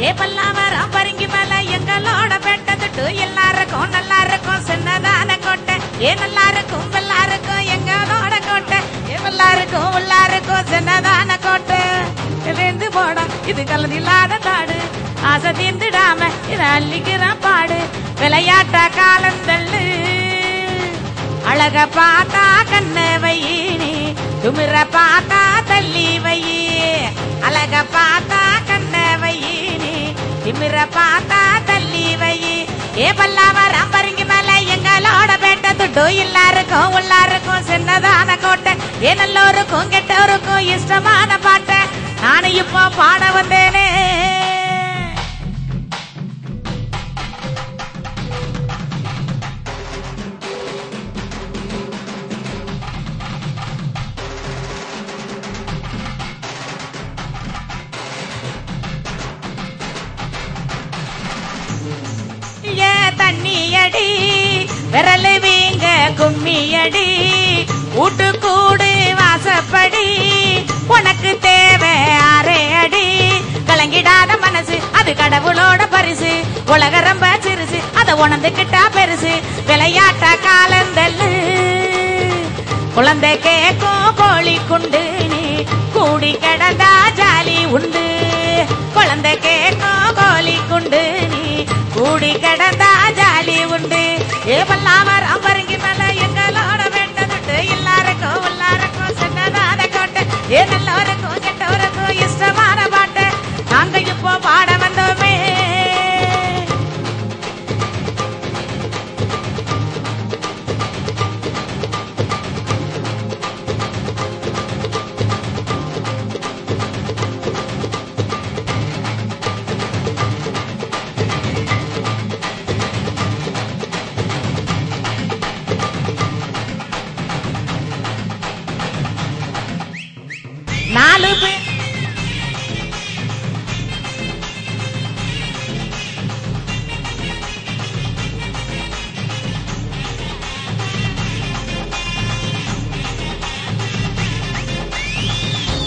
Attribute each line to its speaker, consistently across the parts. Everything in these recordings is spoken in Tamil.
Speaker 1: ஏ பல்லாவரம் பருங்கி மலை எங்களோட பெட்டதுட்டு எல்லாருக்கும் நல்லா இருக்கும் சின்னதான கோட்டை ஏ நல்லா இருக்கும் எல்லாருக்கும் எங்களோட கோட்டை எல்லாருக்கும் உள்ளாருக்கும் சின்னதான கோட்டை வெந்து போட இது கலந்தில்லாத காடு ஆசை தீர்ந்துடாம இதை அள்ளிக்கிறான் பாடு விளையாட்ட காலந்தள்ளு அழக பார்த்தா கண்ண வையினி துமிர பார்த்தா தள்ளி வையி அழக பார்த்தா கண்ண வையினி திமிர பார்த்தா தள்ளி வையி ஏ பல்லாவரம் பருங்கி மலை எங்களோட பேட்ட துட்டு எல்லாருக்கும் உள்ளாருக்கும் சின்னதான கோட்டை ஏ நல்லோருக்கும் கெட்டோருக்கும் இஷ்டமான பாட்டை நானும் இப்போ பாட வந்தேனே தண்ணியடி விரல் வீங்க கும்மியடி ஊட்டு கூடு வாசப்படி உனக்கு தேவை ஆரே அடி கலங்கிடாத மனசு அது கடவுளோட பரிசு உலக ரொம்ப சிறுசு அதை உணர்ந்துகிட்டா பெருசு விளையாட்ட காலந்தல்லு குழந்தை கேக்கும் கோழி குண்டு நீ கூடி கிடந்தா ஜாலி உண்டு குழந்தை கேக்கும் கோழி குண்டு நீ கூடி கிடந்தா ஜாலி உண்டு ஏ பல்லாவரம் பருங்கி மலை எங்களோட வேண்டதுட்டு எல்லாருக்கும் உள்ளாருக்கும் சின்னதான கோட்டை ஏ நல்லோருக்கும் கெட்டோருக்கும் இஷ்டமான பாட்டை நாங்க இப்போ பாட வந்தோமே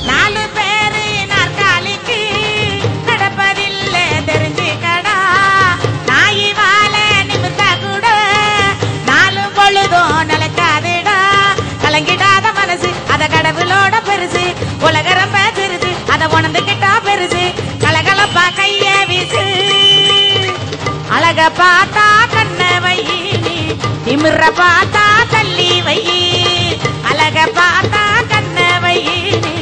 Speaker 1: நாலு பேர் நாற்காலிக்கு நடப்பதில்லை தெரிஞ்சுக்கடா நாயி வாழ நிமிர்ந்தா கூட நாலு பொழுதும் நிலைக்காதுடா கலங்கிடாத மனசு அத கடவுளோட பெருசு உலக ரொம்ப சிறுசு அத உணர்ந்துகிட்டா பெருசு கலகலப்பா கைய வீசு அழக பார்த்தா கண்ண வையினி திமிர பார்த்தா தள்ளி வையி அழக பார்த்தா கண்ண வையினி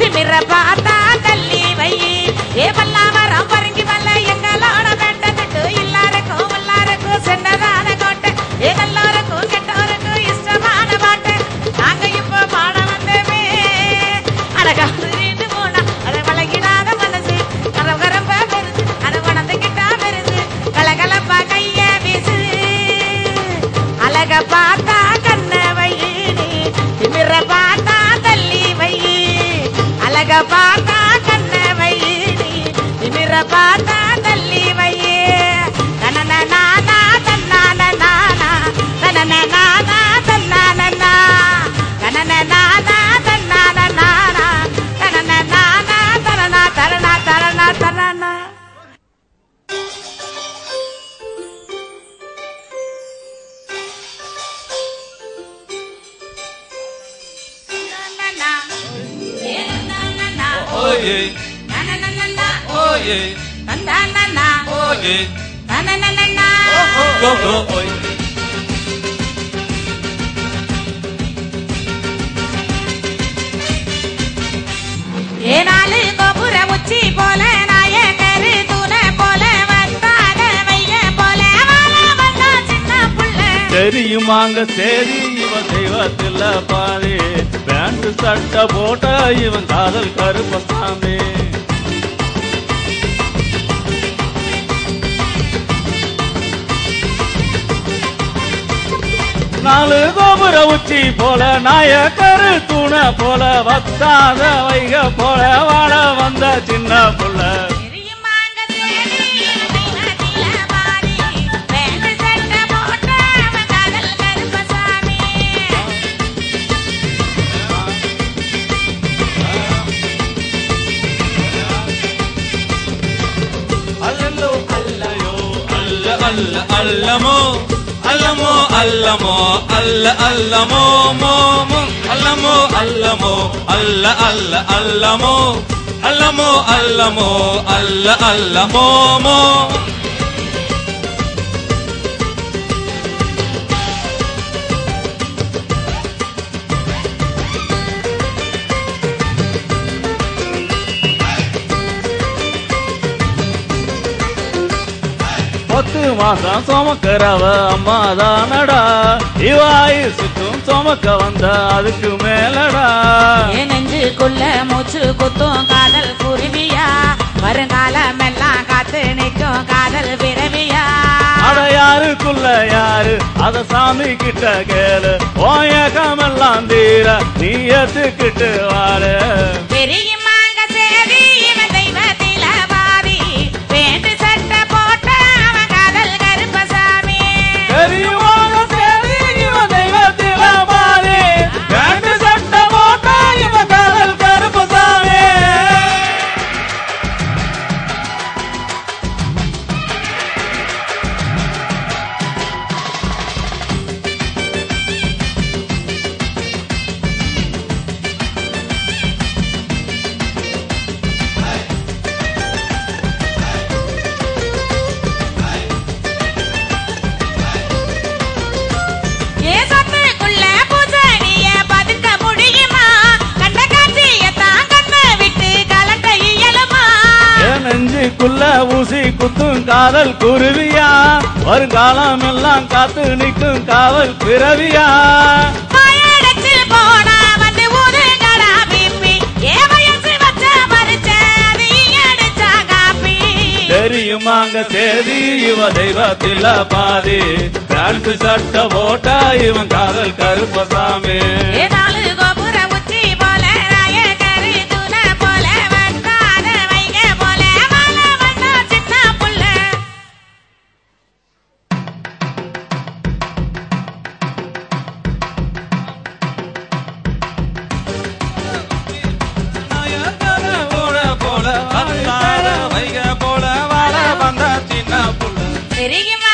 Speaker 1: திமிர பார்த்தா தள்ளி வையி ஏ பல்லாவரம் பருங்கி மலை எங்களோட வேண்டதுட்டு எல்லாருக்கும் எல்லாருக்கும் சின்னதான கோட்டை ஏ நல்லோருக்கும் கெட்டோருக்கும் இஷ்டமான பாட்டை நாங்க இப்போ பாட வந்தோமே அழகா போனா அதை வழங்கிடாத மனசு கரம்ப பெருசு அதை உணர்ந்துகிட்டா பெருசு கலகலப்பா கைய வீசு அழக பார்த்தா கண்ண வையினி திமிர பார்த்தா தள்ளி வையி அழக பார்த்தா கண்ண வையினி திமிர பார்த்தா தள்ளி வையி தனன நானா தன்னான நானா தனன நானா தன்னான நா தனன நானா தன்னான நானா தனன நானா dharna dharna dharna dharna
Speaker 2: Oye, na na na na na. Oye, na na na na. Oye, na na na na na. Go go oye.
Speaker 1: ஏனாலு கோபுர உச்சி போல நாயகரு தூண போல வந்தாத வைய போல வாழ வந்தா சின்ன புள்ள
Speaker 3: தெரியுமாங்க சரி இவன் தெய்வத்தில் பாரு பேண்ட் சட்டை போட்ட இவன் காதல் கருப்பசாமி நாலு கோபுர உச்சி போல நாயக்கரு தூண போல வத்தாத வைக போல வாழ வந்த சின்ன புள்ள
Speaker 2: அல்ல அல்லமோ அல்லமோ அல்லமோ அல்ல அல்லமோ மோ மோ அல்லமோ அல்லமோ அல்ல அல்ல அல்லமோ அல்லமோ அல்லமோ அல்ல அல்லமோ மோ
Speaker 3: பத்து மாசம் சுமக்கிறவ அம்மாதானடா இவாயு சுற்றும் சுமக்க வந்த அதுக்கு மேலடா
Speaker 1: என் நெஞ்சுக்குள்ள மூச்சு குத்தும் காதல் குருவியா வருங்காலம் எல்லாம் காத்து நிற்கும் காதல் பிறவியா
Speaker 3: அட யாருக்குள்ள யாரு அத சாமி கிட்ட கேளு ஓயக்கமெல்லாம் தீர நீ ஏத்துக்கிட்டு வாழு
Speaker 1: தெரியுமாங்க சரி இவன் தெய்வத்தில பாதி வேண்டு சட்டை போட்ட அவன் காதல் கருப்பசாமி
Speaker 3: தெரியுமாங்க சரி இவன் தெய்வத்தில பாதி வேண்டு சட்டை போட்ட இவன் காதல் கருப்பசாமி
Speaker 1: ஏசத்துக்குள்ள பூசணிய பதுக்க முடியுமா கண்ட காட்சியத்தான் கண்ண விட்டு கலக்க இயலுமா
Speaker 3: என் நெஞ்சுக்குள்ள ஊசி குத்தும் காதல் குருவியா வருங்காலம் எல்லாம் காத்து நிற்கும் காவல் பிறவியா
Speaker 1: பயடச்சு போனா வந்து ஊதுங்கடா பிப்பி ஏ வயசு வச்ச மறிச்ச அது அடிச்சா காப்பி
Speaker 3: தெரியுமாங்க சேதி இவ தெய்வத்தில பாதி பேண்ட் சட்டை போட்டா இவன் காதல் கருப்பசாமி
Speaker 1: ஏதாலு கோபுர உச்சி போல ராயகரு துண போல வட்டாத வைக போல மல வண்ணா சின்ன புள்ள
Speaker 2: போல வந்தார வைக போல வாழ வந்த சின்ன புள்ள
Speaker 1: தெரியுமா